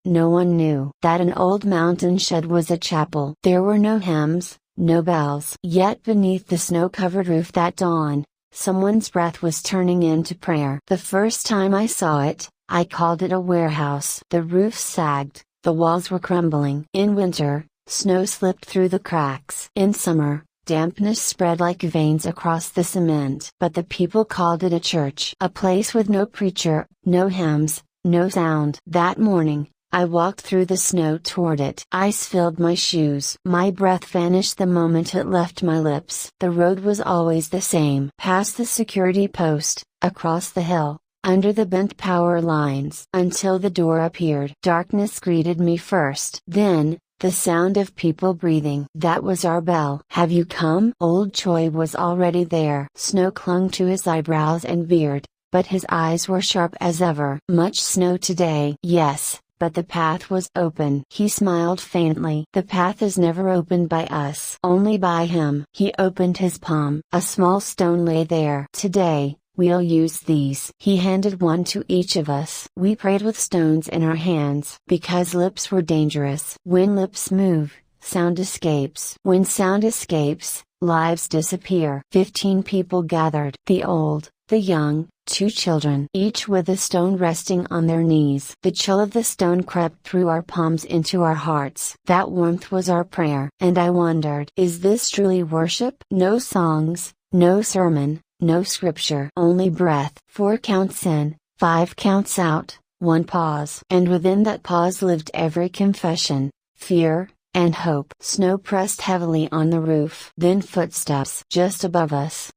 no one knew that an old mountain shed was a chapel. There were no hymns, no bells. Yet beneath the snow-covered roof that dawn, someone's breath was turning into prayer. The first time I saw it, I called it a warehouse. The roof sagged, the walls were crumbling. In winter, snow slipped through the cracks. In summer, dampness spread like veins across the cement. But the people called it a church. A place with no preacher, no hymns, no sound. That morning, I walked through the snow toward it. Ice filled my shoes. My breath vanished the moment it left my lips. The road was always the same. Past the security post, across the hill, under the bent power lines. Until the door appeared. Darkness greeted me first. Then, the sound of people breathing. That was our bell. "Have you come?" Old Choi was already there. Snow clung to his eyebrows and beard, but his eyes were sharp as ever. "Much snow today?" "Yes. But the path was open." He smiled faintly. "The path is never opened by us. Only by him." He opened his palm. A small stone lay there. "Today, we'll use these." He handed one to each of us. We prayed with stones in our hands. Because lips were dangerous. When lips move, sound escapes. When sound escapes, lives disappear. 15 people gathered. The old, the young, 2 children. Each with a stone resting on their knees. The chill of the stone crept through our palms into our hearts. That warmth was our prayer. And I wondered, is this truly worship? No songs, no sermon, no scripture. Only breath. 4 counts in, 5 counts out, 1 pause. And within that pause lived every confession, fear, and hope. Snow pressed heavily on the roof. Then footsteps just above us.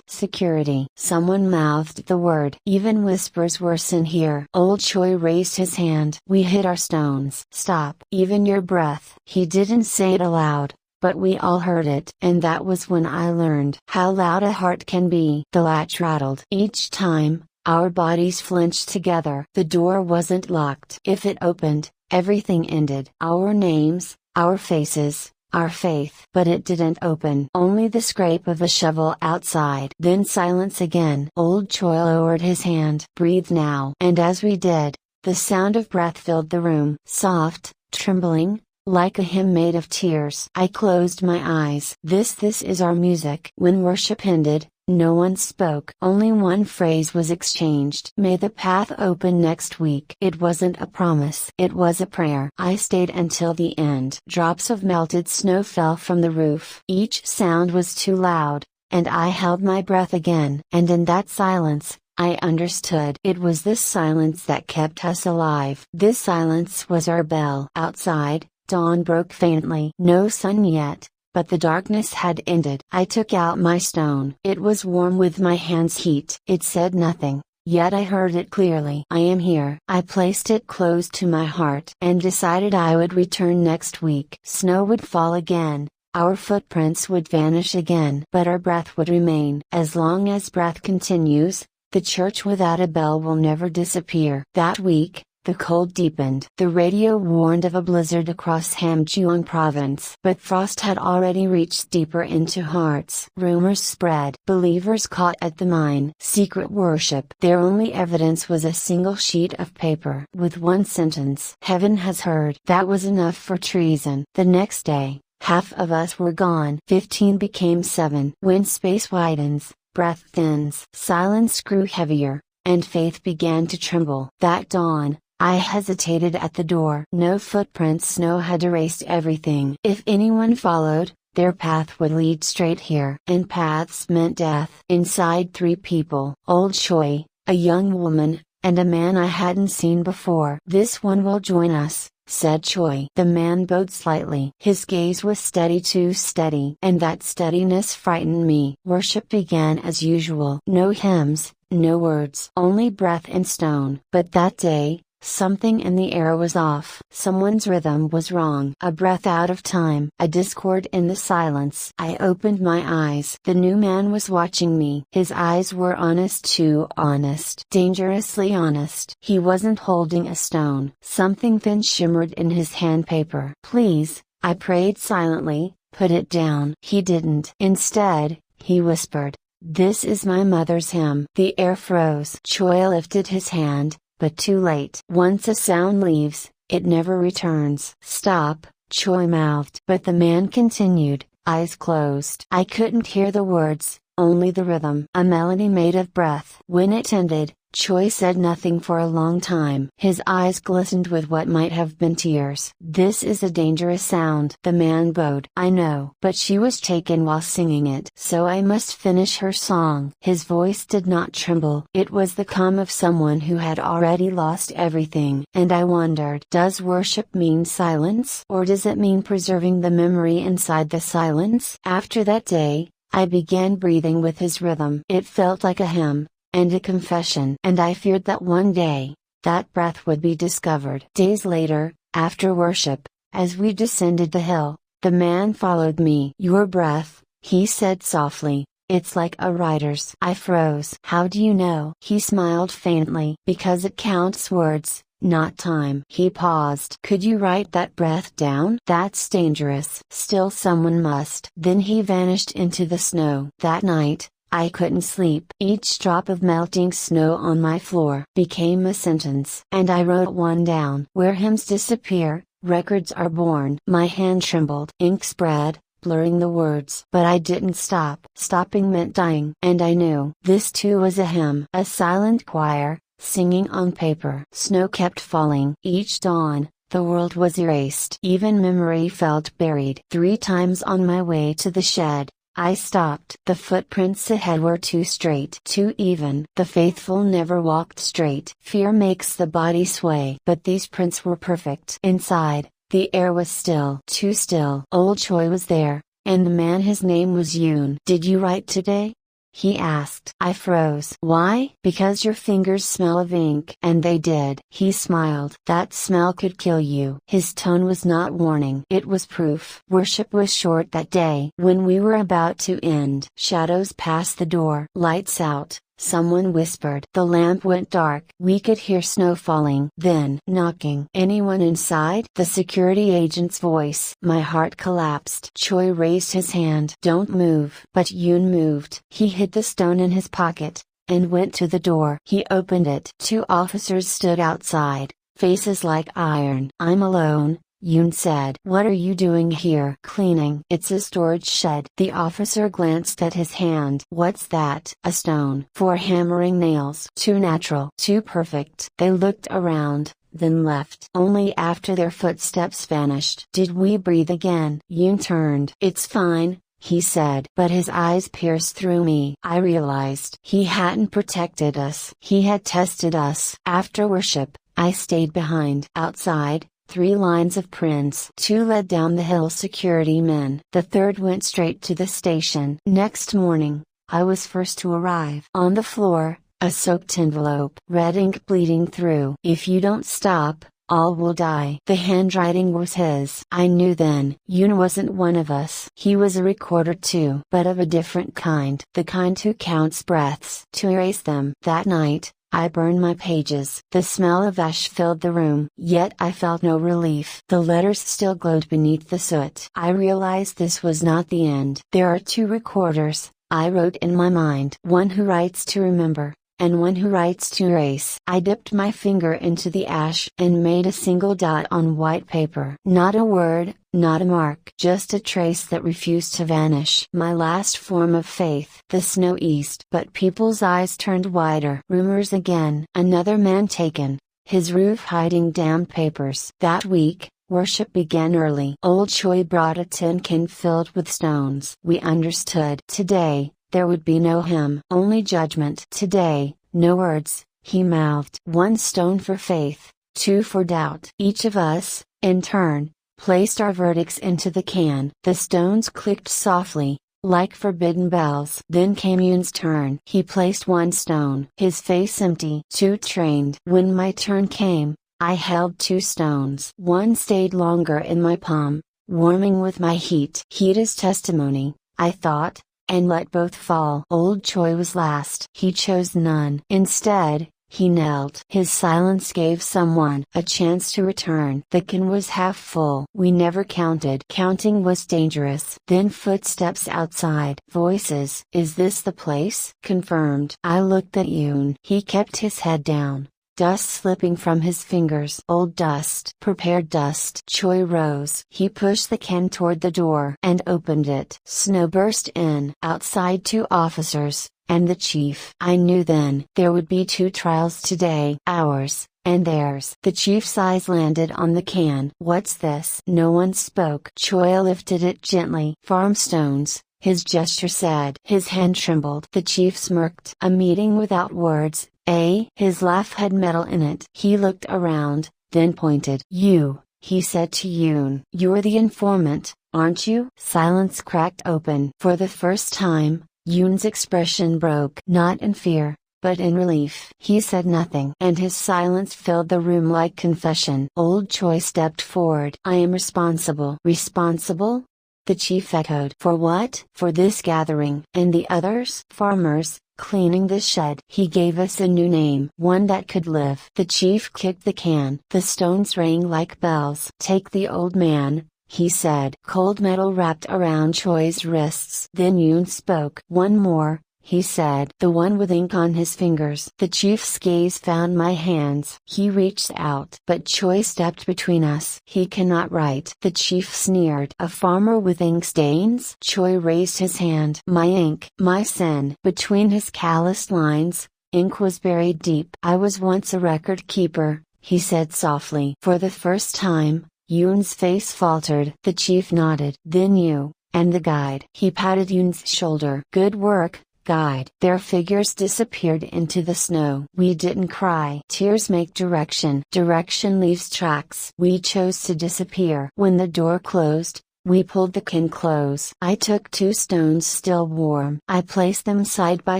Security. Someone mouthed the word. Even whispers were sin here. Old Choi raised his hand. We hit our stones. "Stop." "Even your breath." He didn't say it aloud, but we all heard it. And that was when I learned how loud a heart can be. The latch rattled. Each time, our bodies flinched together. The door wasn't locked. If it opened, everything ended. Our names, our faces, our faith. But it didn't open. Only the scrape of a shovel outside. Then silence again. Old Choi lowered his hand. "Breathe now." And as we did, the sound of breath filled the room. Soft, trembling, like a hymn made of tears. I closed my eyes. This is our music. When worship ended, no one spoke. Only one phrase was exchanged. "May the path open next week." It wasn't a promise. It was a prayer. I stayed until the end. Drops of melted snow fell from the roof. Each sound was too loud, and I held my breath again. And in that silence, I understood. It was this silence that kept us alive. This silence was our bell. Outside, dawn broke faintly. No sun yet, but the darkness had ended. I took out my stone. It was warm with my hand's heat. It said nothing, yet I heard it clearly. "I am here." I placed it close to my heart and decided I would return next week. Snow would fall again, our footprints would vanish again. But our breath would remain. As long as breath continues, the church without a bell will never disappear. That week, the cold deepened. The radio warned of a blizzard across Hamgyong province. But frost had already reached deeper into hearts. Rumors spread. Believers caught at the mine. Secret worship. Their only evidence was a single sheet of paper with one sentence. "Heaven has heard." That was enough for treason. The next day, half of us were gone. 15 became 7. When space widens, breath thins. Silence grew heavier, and faith began to tremble. That dawn, I hesitated at the door. No footprints. Snow had erased everything. If anyone followed, their path would lead straight here. And paths meant death. Inside 3 people. Old Choi, a young woman, and a man I hadn't seen before. "This one will join us," said Choi. The man bowed slightly. His gaze was steady, too steady. And that steadiness frightened me. Worship began as usual. No hymns, no words. Only breath and stone. But that day, something in the air was off. Someone's rhythm was wrong. A breath out of time. A discord in the silence. I opened my eyes. The new man was watching me. His eyes were honest, too honest. Dangerously honest. He wasn't holding a stone. Something thin shimmered in his handpaper. "Please," I prayed silently, "put it down." He didn't. Instead, he whispered, "This is my mother's hymn." The air froze. Choi lifted his hand, but too late. Once a sound leaves, it never returns. Stop, Choi mouthed. But the man continued, eyes closed. I couldn't hear the words, only the rhythm. A melody made of breath. When it ended, Choi said nothing for a long time. His eyes glistened with what might have been tears. This is a dangerous sound, the man bowed. I know. But she was taken while singing it. So I must finish her song. His voice did not tremble. It was the calm of someone who had already lost everything. And I wondered, does worship mean silence? Or does it mean preserving the memory inside the silence? After that day, I began breathing with his rhythm. It felt like a hymn and a confession. And I feared that one day, that breath would be discovered. Days later, after worship, as we descended the hill, the man followed me. Your breath, he said softly, it's like a writer's. I froze. How do you know? He smiled faintly. Because it counts words, not time. He paused. Could you write that breath down? That's dangerous. Still someone must. Then he vanished into the snow. That night, I couldn't sleep. Each drop of melting snow on my floor became a sentence. And I wrote one down. Where hymns disappear, records are born. My hand trembled. Ink spread, blurring the words. But I didn't stop. Stopping meant dying. And I knew. This too was a hymn. A silent choir, singing on paper. Snow kept falling. Each dawn, the world was erased. Even memory felt buried. 3 times on my way to the shed, I stopped. The footprints ahead were too straight, too even. The faithful never walked straight. Fear makes the body sway. But these prints were perfect. Inside, the air was still. Too still. Old Choi was there, and the man, his name was Yoon. Did you write today? He asked. I froze. Why? Because your fingers smell of ink. And they did. He smiled. That smell could kill you. His tone was not warning. It was proof. Worship was short that day. When we were about to end, shadows passed the door. Lights out. Someone whispered. The lamp went dark. We could hear snow falling. Then, knocking. Anyone inside? The security agent's voice. My heart collapsed. Choi raised his hand. Don't move. But Yoon moved. He hid the stone in his pocket, and went to the door. He opened it. 2 officers stood outside, faces like iron. I'm alone, Yoon said. What are you doing here? Cleaning. It's a storage shed. The officer glanced at his hand. What's that? A stone. For hammering nails. Too natural. Too perfect. They looked around, then left. Only after their footsteps vanished did we breathe again. Yoon turned. It's fine, he said. But his eyes pierced through me. I realized he hadn't protected us. He had tested us. After worship, I stayed behind. Outside, 3 lines of prints. 2 led down the hill, security men. The 3rd went straight to the station. Next morning, I was first to arrive. On the floor, a soaked envelope. Red ink bleeding through. If you don't stop, all will die. The handwriting was his. I knew then. Yoon wasn't one of us. He was a recorder too. But of a different kind. The kind who counts breaths to erase them. That night, I burned my pages. The smell of ash filled the room. Yet I felt no relief. The letters still glowed beneath the soot. I realized this was not the end. There are 2 recorders, I wrote in my mind. One who writes to remember, and one who writes to erase. I dipped my finger into the ash and made a single dot on white paper. Not a word, not a mark. Just a trace that refused to vanish. My last form of faith. The snow eased. But people's eyes turned wider. Rumors again. Another man taken. His roof hiding damn papers. That week, worship began early. Old Choi brought a tin can filled with stones. We understood. Today, there would be no hymn. Only judgment. Today, no words, he mouthed. 1 stone for faith, 2 for doubt. Each of us, in turn, placed our verdicts into the can. The stones clicked softly, like forbidden bells. Then came Yoon's turn. He placed 1 stone. His face empty. Too trained. When my turn came, I held 2 stones. One stayed longer in my palm, warming with my heat. Heat is testimony, I thought, and let both fall. Old Choi was last. He chose none. Instead, he knelt. His silence gave someone a chance to return. The can was half full. We never counted. Counting was dangerous. Then footsteps outside. Voices. Is this the place? Confirmed. I looked at Yoon. He kept his head down, dust slipping from his fingers. Old dust. Prepared dust. Choi rose. He pushed the can toward the door and opened it. Snow burst in. Outside 2 officers, and the chief. I knew then there would be 2 trials today. Ours, and theirs. The chief's eyes landed on the can. What's this? No one spoke. Choi lifted it gently. Farm stones, his gesture said. His hand trembled. The chief smirked. A meeting without words, eh? His laugh had metal in it. He looked around, then pointed. You, he said to Yoon. You're the informant, aren't you? Silence cracked open. For the first time, Yoon's expression broke. Not in fear, but in relief. He said nothing, and his silence filled the room like confession. Old Choi stepped forward. I am responsible. Responsible? The chief echoed. For what? For this gathering. And the others? Farmers, cleaning the shed. He gave us a new name. One that could live. The chief kicked the can. The stones rang like bells. Take the old man, he said. Cold metal wrapped around Choi's wrists. Then Yoon spoke. One more, he said. The one with ink on his fingers. The chief's gaze found my hands. He reached out. But Choi stepped between us. He cannot write. The chief sneered. A farmer with ink stains? Choi raised his hand. My ink. My sin. Between his calloused lines, ink was buried deep. I was once a record keeper, he said softly. For the first time, Yoon's face faltered. The chief nodded. Then you, and the guide. He patted Yoon's shoulder. Good work, guide. Their figures disappeared into the snow. We didn't cry. Tears make direction. Direction leaves tracks. We chose to disappear. When the door closed, we pulled the can close. I took 2 stones still warm. I placed them side by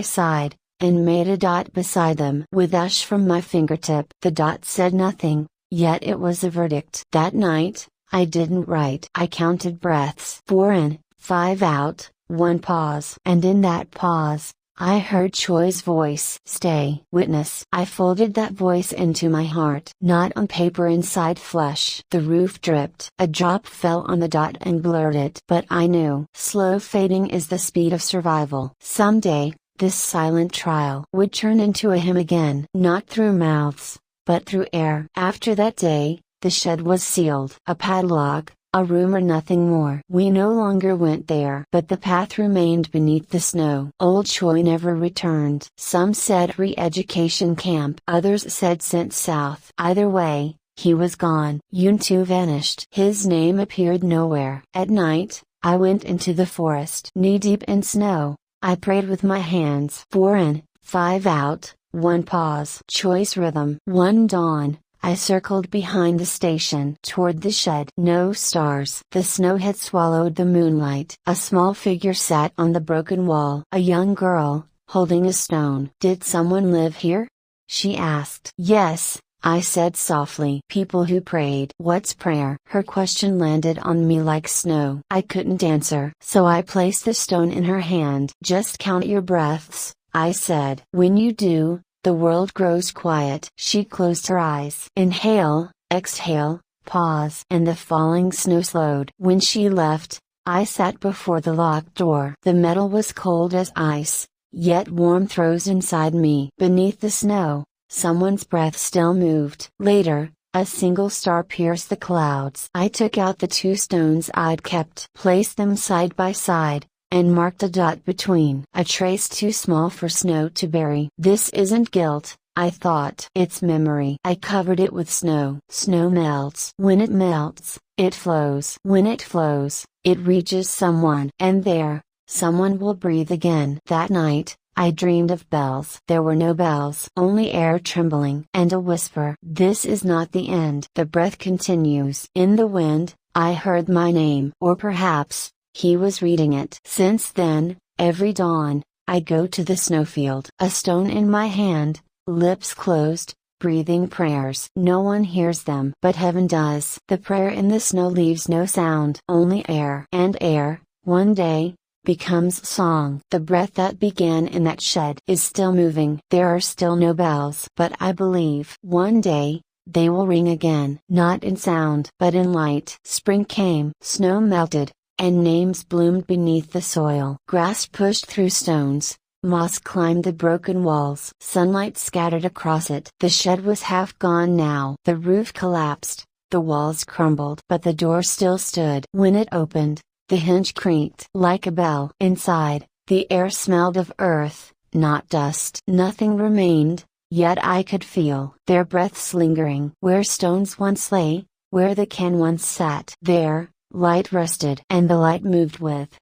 side, and made a dot beside them. With ash from my fingertip. The dot said nothing, yet it was a verdict. That night, I didn't write. I counted breaths. 4 in, 5 out. 1 pause. And in that pause, I heard Choi's voice. Stay. Witness. I folded that voice into my heart. Not on paper, inside flesh. The roof dripped. A drop fell on the dot and blurred it. But I knew. Slow fading is the speed of survival. Someday, this silent trial would turn into a hymn again. Not through mouths, but through air. After that day, the shed was sealed. A padlock, a room, or nothing more. We no longer went there. But the path remained beneath the snow. Old Choi never returned. Some said re-education camp. Others said sent south. Either way, he was gone. Yoon too vanished. His name appeared nowhere. At night, I went into the forest. Knee-deep in snow, I prayed with my hands. 4 in, 5 out, 1 pause. Choi's rhythm. One dawn, I circled behind the station toward the shed. No stars. The snow had swallowed the moonlight. A small figure sat on the broken wall. A young girl, holding a stone. Did someone live here? She asked. Yes, I said softly. People who prayed. What's prayer? Her question landed on me like snow. I couldn't answer. So I placed the stone in her hand. Just count your breaths, I said. When you do, the world grows quiet. She closed her eyes. Inhale, exhale, pause. And the falling snow slowed. When she left, I sat before the locked door. The metal was cold as ice, yet warmth rose inside me. Beneath the snow, someone's breath still moved. Later, a single star pierced the clouds. I took out the 2 stones I'd kept, placed them side by side, and marked a dot between. A trace too small for snow to bury. This isn't guilt, I thought. It's memory. I covered it with snow. Snow melts. When it melts, it flows. When it flows, it reaches someone. And there, someone will breathe again. That night, I dreamed of bells. There were no bells. Only air trembling. And a whisper. This is not the end. The breath continues. In the wind, I heard my name. Or perhaps, he was reading it. Since then, every dawn, I go to the snowfield. A stone in my hand, lips closed, breathing prayers. No one hears them, but heaven does. The prayer in the snow leaves no sound, only air. And air, one day, becomes song. The breath that began in that shed is still moving. There are still no bells. But I believe one day, they will ring again. Not in sound, but in light. Spring came. Snow melted, and names bloomed beneath the soil. Grass pushed through stones, Moss climbed the broken walls. Sunlight scattered across it. The shed was half gone now. The roof collapsed, the walls crumbled. But the door still stood. When it opened, the hinge creaked like a bell. Inside, the air smelled of earth, not dust. Nothing remained, yet I could feel their breaths lingering. Where stones once lay, where the can once sat. There, light rested. And the light moved with